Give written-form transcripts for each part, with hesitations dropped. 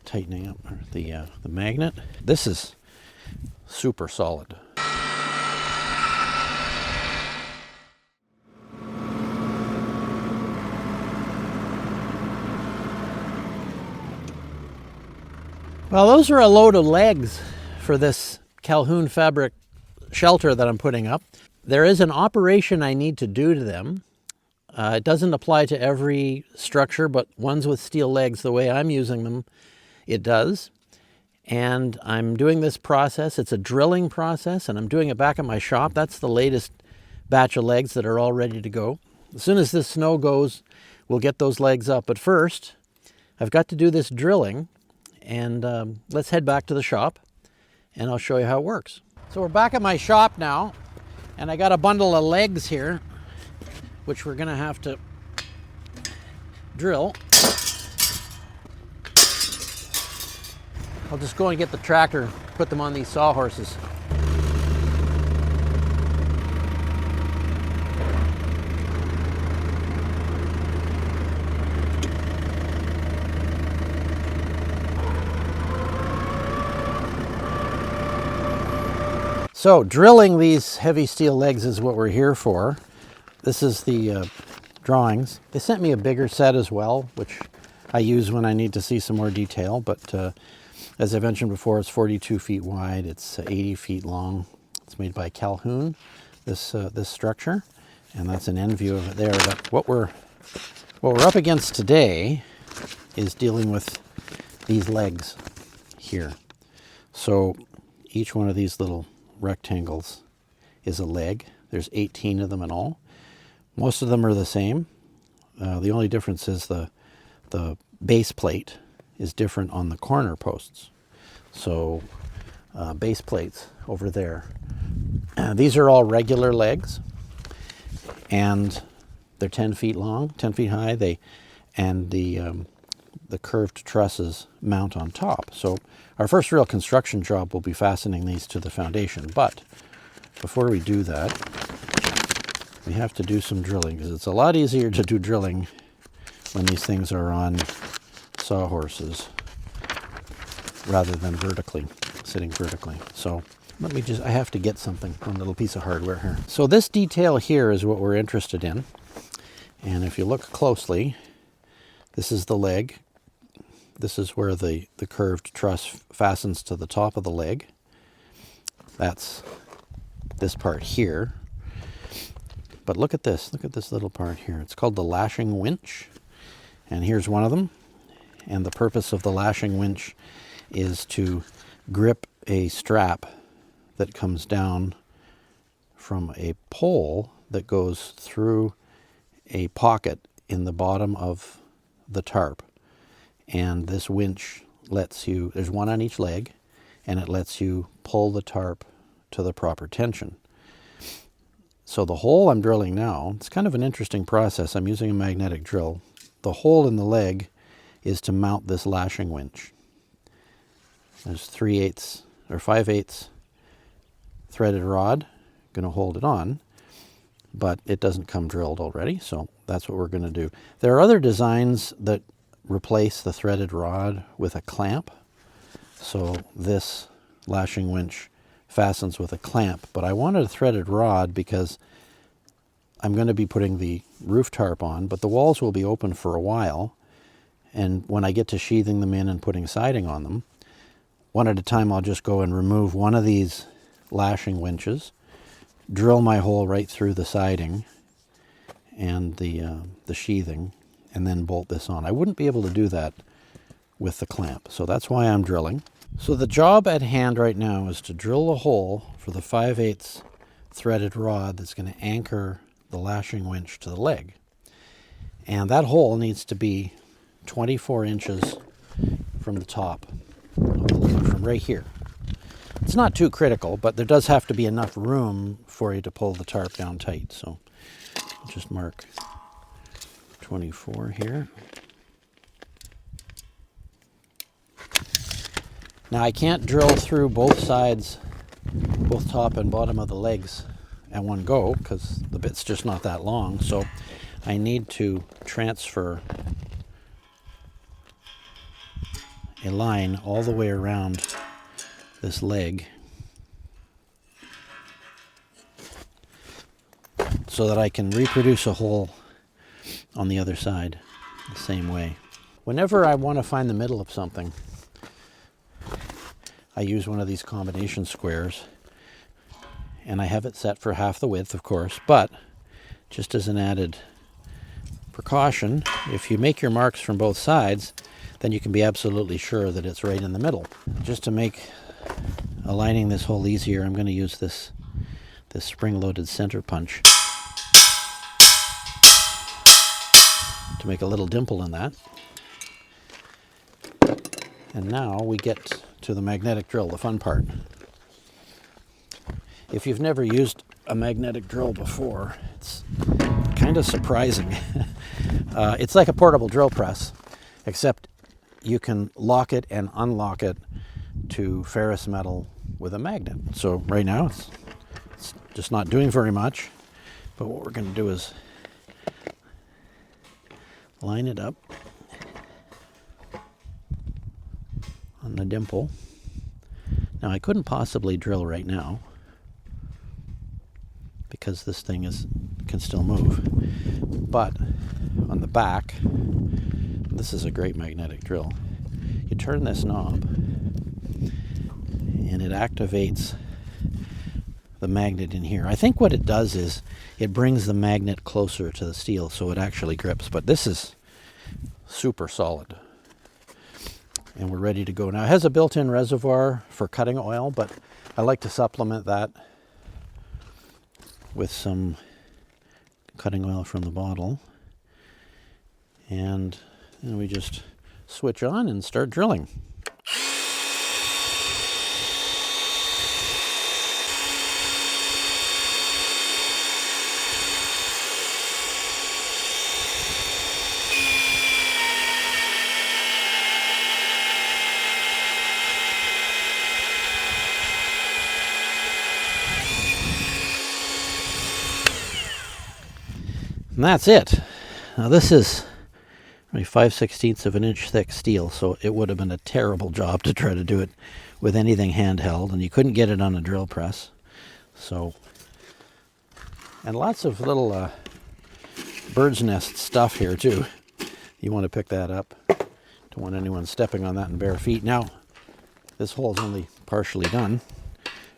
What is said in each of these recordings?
tightening up the magnet. This is super solid. Well, those are a load of legs for this Calhoun fabric shelter that I'm putting up. There is an operation I need to do to them. It doesn't apply to every structure, but ones with steel legs, the way I'm using them, it does. And I'm doing this process. It's a drilling process, and I'm doing it back at my shop. That's the latest batch of legs that are all ready to go. As soon as this snow goes, we'll get those legs up. But first, I've got to do this drilling. And let's head back to the shop and I'll show you how it works. So we're back at my shop now, and I got a bundle of legs here, which we're gonna have to drill. I'll just go and get the tractor, put them on these sawhorses. So drilling these heavy steel legs is what we're here for. This is the drawings. They sent me a bigger set as well, which I use when I need to see some more detail. But as I mentioned before, it's 42 feet wide. It's 80 feet long. It's made by Calhoun, this structure, and that's an end view of it there. But what we're up against today is dealing with these legs here. So each one of these little rectangles is a leg. There's 18 of them in all. Most of them are the same. The only difference is the base plate is different on the corner posts. So base plates over there. These are all regular legs, and they're 10 feet long, 10 feet high. And the curved trusses mount on top. So our first real construction job will be fastening these to the foundation. But before we do that, we have to do some drilling, because it's a lot easier to do drilling when these things are on sawhorses rather than sitting vertically. So I have to get something, one little piece of hardware here. So this detail here is what we're interested in. And if you look closely, this is the leg. This is where the curved truss fastens to the top of the leg. That's this part here. But look at this little part here. It's called the lashing winch. And here's one of them. And the purpose of the lashing winch is to grip a strap that comes down from a pole that goes through a pocket in the bottom of the tarp. And this winch lets you, there's one on each leg, and it lets you pull the tarp to the proper tension. So the hole I'm drilling now, it's kind of an interesting process. I'm using a magnetic drill. The hole in the leg is to mount this lashing winch. There's 3/8 or 5/8 threaded rod, going to hold it on, but it doesn't come drilled already, so that's what we're going to do. There are other designs that replace the threaded rod with a clamp. So this lashing winch fastens with a clamp, but I wanted a threaded rod because I'm going to be putting the roof tarp on, but the walls will be open for a while. And when I get to sheathing them in and putting siding on them, one at a time I'll just go and remove one of these lashing winches, drill my hole right through the siding and the sheathing, and then bolt this on. I wouldn't be able to do that with the clamp, so that's why I'm drilling. So the job at hand right now is to drill a hole for the 5/8 threaded rod that's going to anchor the lashing winch to the leg. And that hole needs to be 24 inches from the top, from right here. It's not too critical, but there does have to be enough room for you to pull the tarp down tight. So I'll just mark 24 here. Now I can't drill through both sides, both top and bottom of the legs at one go, because the bit's just not that long. So I need to transfer a line all the way around this leg so that I can reproduce a hole on the other side the same way. Whenever I want to find the middle of something, I use one of these combination squares, and I have it set for half the width, of course, but just as an added precaution, if you make your marks from both sides, then you can be absolutely sure that it's right in the middle. Just to make aligning this hole easier, I'm going to use this spring-loaded center punch to make a little dimple in that. And now we get to the magnetic drill, the fun part. If you've never used a magnetic drill before, it's kind of surprising. It's like a portable drill press, except you can lock it and unlock it to ferrous metal with a magnet. So right now it's just not doing very much, but what we're going to do is line it up on the dimple. Now I couldn't possibly drill right now because this thing can still move, but on the back, this is a great magnetic drill. You turn this knob and it activates the magnet in here. I think what it does is it brings the magnet closer to the steel so it actually grips, but this is super solid. And we're ready to go. Now it has a built-in reservoir for cutting oil, but I like to supplement that with some cutting oil from the bottle. And then we just switch on and start drilling. And that's it. Now this is 5/16 of an inch thick steel, so it would have been a terrible job to try to do it with anything handheld, and you couldn't get it on a drill press. So, and lots of little bird's nest stuff here too. You want to pick that up. Don't want anyone stepping on that in bare feet. Now, this hole's only partially done.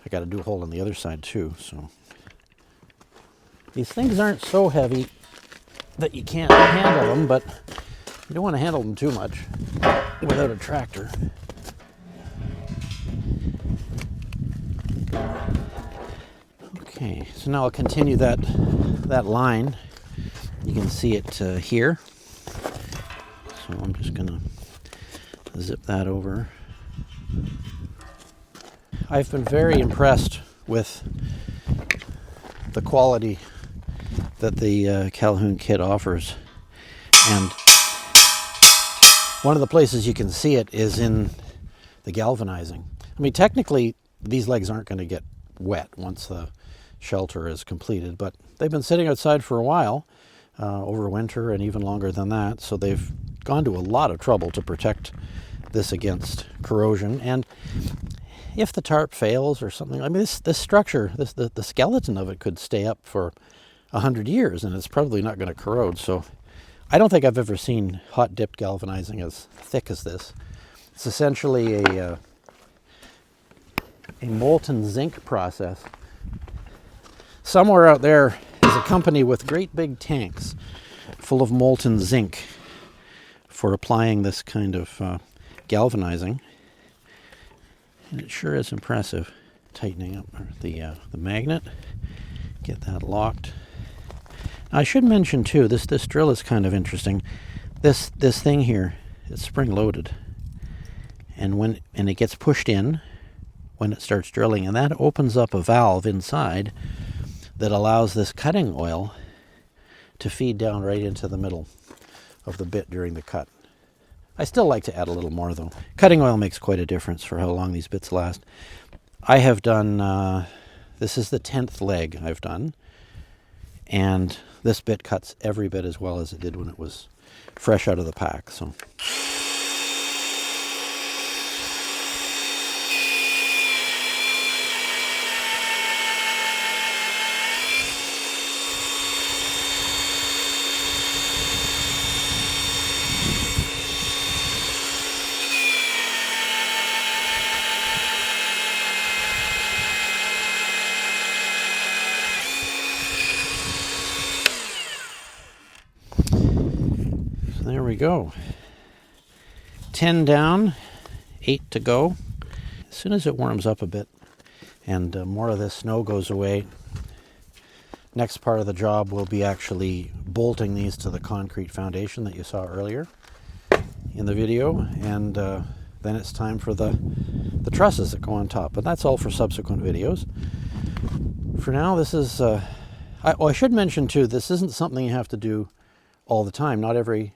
I got to do a hole on the other side too. So these things aren't so heavy that you can't handle them, but you don't want to handle them too much without a tractor. Okay, so now I'll continue that line. You can see it here. So I'm just gonna zip that over. I've been very impressed with the quality that the Calhoun kit offers, and one of the places you can see it is in the galvanizing. I mean, technically these legs aren't going to get wet once the shelter is completed, but they've been sitting outside for a while, over winter and even longer than that, so they've gone to a lot of trouble to protect this against corrosion. And if the tarp fails or something, I mean, this structure, the skeleton of it could stay up for 100 years and it's probably not going to corrode. So I don't think I've ever seen hot dipped galvanizing as thick as this. It's essentially a molten zinc process. Somewhere out there is a company with great big tanks full of molten zinc for applying this kind of galvanizing. And it sure is impressive. Tightening up the magnet, get that locked. I should mention too, this drill is kind of interesting. This thing here is spring loaded, and it gets pushed in when it starts drilling, and that opens up a valve inside that allows this cutting oil to feed down right into the middle of the bit during the cut. I still like to add a little more though. Cutting oil makes quite a difference for how long these bits last. I have done, this is the 10th leg I've done, and this bit cuts every bit as well as it did when it was fresh out of the pack. So we go. 10 down, 8 to go. As soon as it warms up a bit and more of this snow goes away, next part of the job will be actually bolting these to the concrete foundation that you saw earlier in the video, and then it's time for the trusses that go on top. But that's all for subsequent videos. For now, this is... I should mention too, this isn't something you have to do all the time. Not every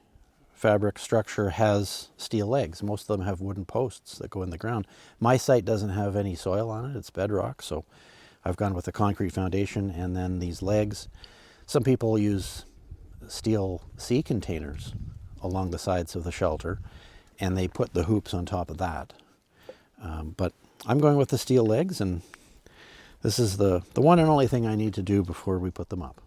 fabric structure has steel legs. Most of them have wooden posts that go in the ground. My site doesn't have any soil on it. It's bedrock, so I've gone with the concrete foundation and then these legs. Some people use steel sea containers along the sides of the shelter, and they put the hoops on top of that. But I'm going with the steel legs, and this is the one and only thing I need to do before we put them up.